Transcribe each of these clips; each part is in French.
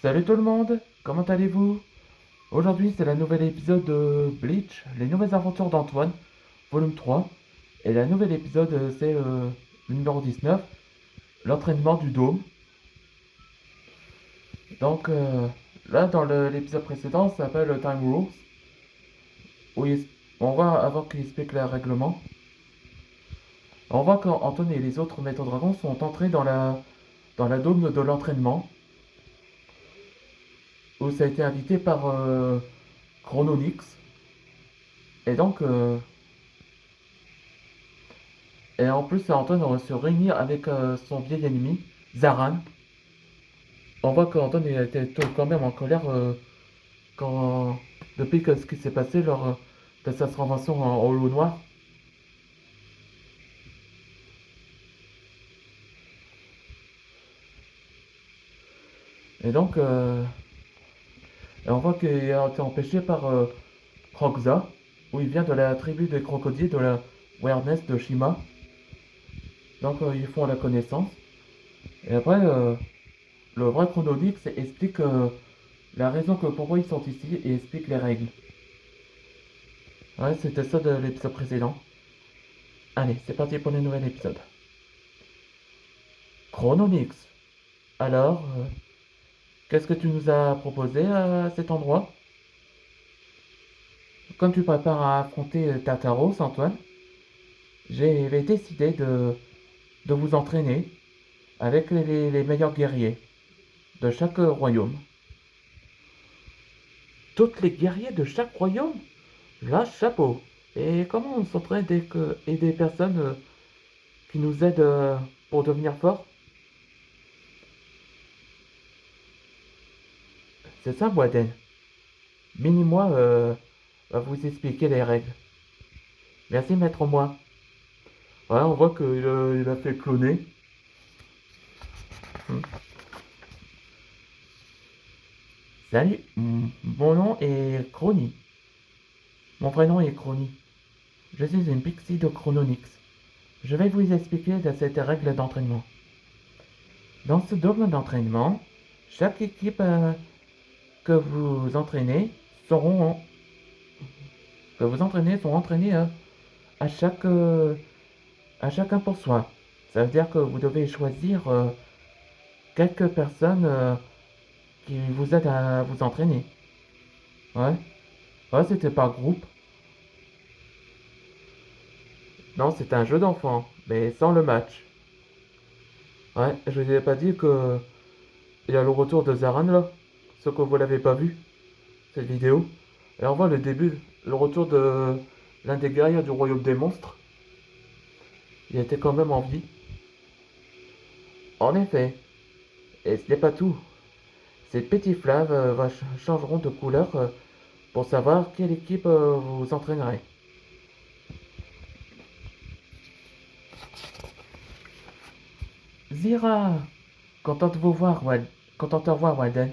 Salut tout le monde, comment allez-vous? Aujourd'hui c'est le nouvel épisode de Bleach, les nouvelles aventures d'Antoine, volume 3. Et le nouvel épisode c'est le numéro 19, l'entraînement du dôme. Donc là dans l'épisode précédent ça s'appelle Time Rules, où on voit avant qu'il explique le règlement. On voit qu'Antoine et les autres maîtres dragons sont entrés dans la dôme de l'entraînement, où ça a été invité par Chrononyx. Et donc et en plus, Anton aurait se réunir avec son vieil ennemi, Zaran. On voit qu'Anton était quand même en colère quand, depuis que ce qui s'est passé lors de sa transformation en loup noir. Et donc, on voit qu'il a été empêché par Roxa, où il vient de la tribu des crocodiles de la Awareness de Shima. Donc, ils font la connaissance. Et après, le vrai Chrononyx explique la raison que pourquoi ils sont ici et explique les règles. Ouais, c'était ça de l'épisode précédent. Allez, c'est parti pour le nouvel épisode. Chrononyx. Alors, qu'est-ce que tu nous as proposé à cet endroit? Comme tu prépares à affronter Tartaros, Antoine, j'ai décidé de vous entraîner avec les meilleurs guerriers de chaque royaume. Toutes les guerriers de chaque royaume? Là, chapeau. Et comment on s'entraîne et des personnes qui nous aident pour devenir forts? C'est ça, Boaden. Mini-moi va vous expliquer les règles. Merci, maître moi. Ouais, on voit qu'il a fait cloner. Hmm. Salut, mon nom est Chrony. Mon prénom est Chrony. Je suis une pixie de Chrononyx. Je vais vous expliquer cette règle d'entraînement. Dans ce dôme d'entraînement, chaque équipe que vous entraînez seront sont entraînées à chacun pour soi. Ça veut dire que vous devez choisir quelques personnes qui vous aident à vous entraîner. Ouais, ouais, c'était par groupe. Non, c'est un jeu d'enfant, mais sans le match. Ouais, je vous ai pas dit que il y a le retour de Zaran là, ce que vous l'avez pas vu, cette vidéo. Et on voit le début, le retour de l'un des guerriers du royaume des monstres. Il était quand même en vie. En effet, et ce n'est pas tout. Ces petits flammes changeront de couleur pour savoir quelle équipe vous entraînerez. Zira! Content de vous voir, Content de te revoir, Walden.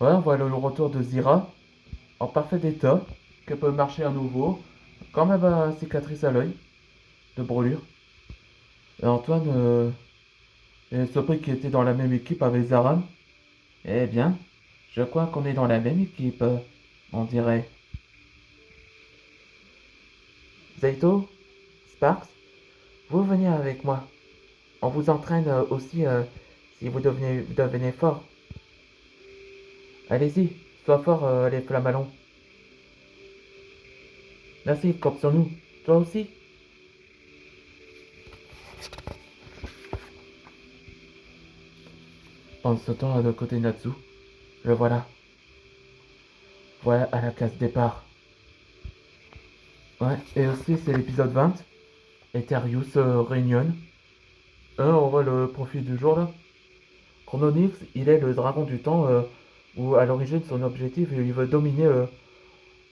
Ouais, on voit le retour de Zira, en parfait état, qui peut marcher à nouveau, quand même une cicatrice à l'œil, de brûlure. Et Antoine, est surpris qu'il était dans la même équipe avec Zaran. Eh bien, je crois qu'on est dans la même équipe, on dirait. Zaito, Sparks, vous venez avec moi. On vous entraîne aussi si vous devenez fort. Allez-y, sois fort les flammalons. Merci, compte sur nous. Toi aussi. En sautant de côté Natsu, le voilà. Voilà à la case départ. Ouais, et aussi c'est l'épisode 20. Eterius Reunion. On voit le profil du jour là. Chrononyx, il est le dragon du temps où à l'origine son objectif il veut dominer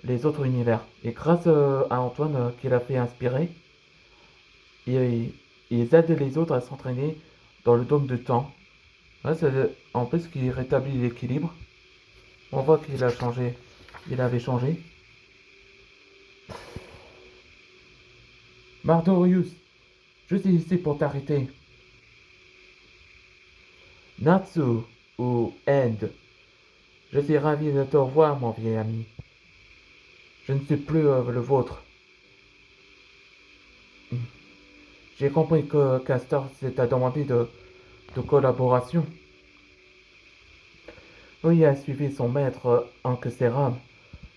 les autres univers. Et grâce à Antoine qui l'a fait inspirer, ils aident les autres à s'entraîner dans le dôme de temps. Ouais, en plus qu'il rétablit l'équilibre. On voit qu'il a changé. Il avait changé. Mardorius, je suis ici pour t'arrêter. Natsu ou End, Je suis ravi de te revoir, mon vieil ami. Je ne suis plus le vôtre. J'ai compris que Castor s'est demandé de collaboration. Oui, il a suivi son maître Ankh-Seram,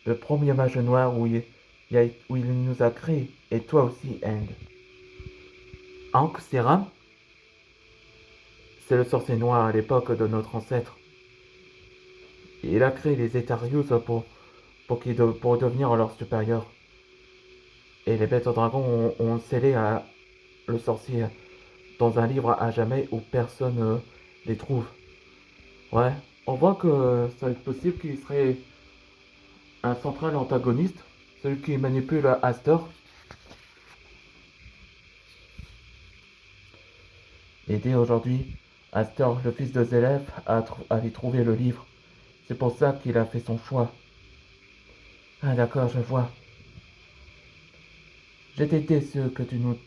le premier mage noir où il nous a créés, et toi aussi, End. Ankh-Seram, c'est le sorcier noir à l'époque de notre ancêtre. Il a créé les Etarius pour devenir leur supérieur. Et les bêtes dragons ont scellé le sorcier dans un livre à jamais où personne les trouve. Ouais, on voit que ça va être possible qu'il serait un central antagoniste, celui qui manipule Astor. Et dès aujourd'hui, Astor, le fils de Zélef, avait trouvé le livre. C'est pour ça qu'il a fait son choix. Ah d'accord, je vois. J'étais déçu que tu nous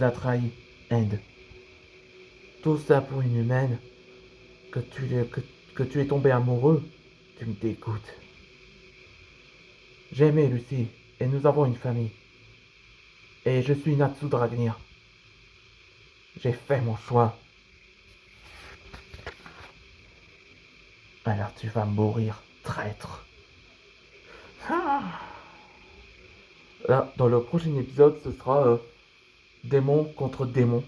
as trahis, End. Tout ça pour une humaine, que tu es tombé amoureux, tu me dégoûtes. J'ai aimé Lucie, et nous avons une famille. Et je suis Natsu Dragnir. J'ai fait mon choix. Alors tu vas mourir, traître. Là, dans le prochain épisode, ce sera démon contre démon.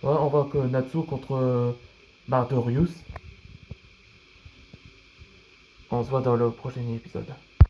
Ouais, on voit que Natsu contre Mardorius. On se voit dans le prochain épisode.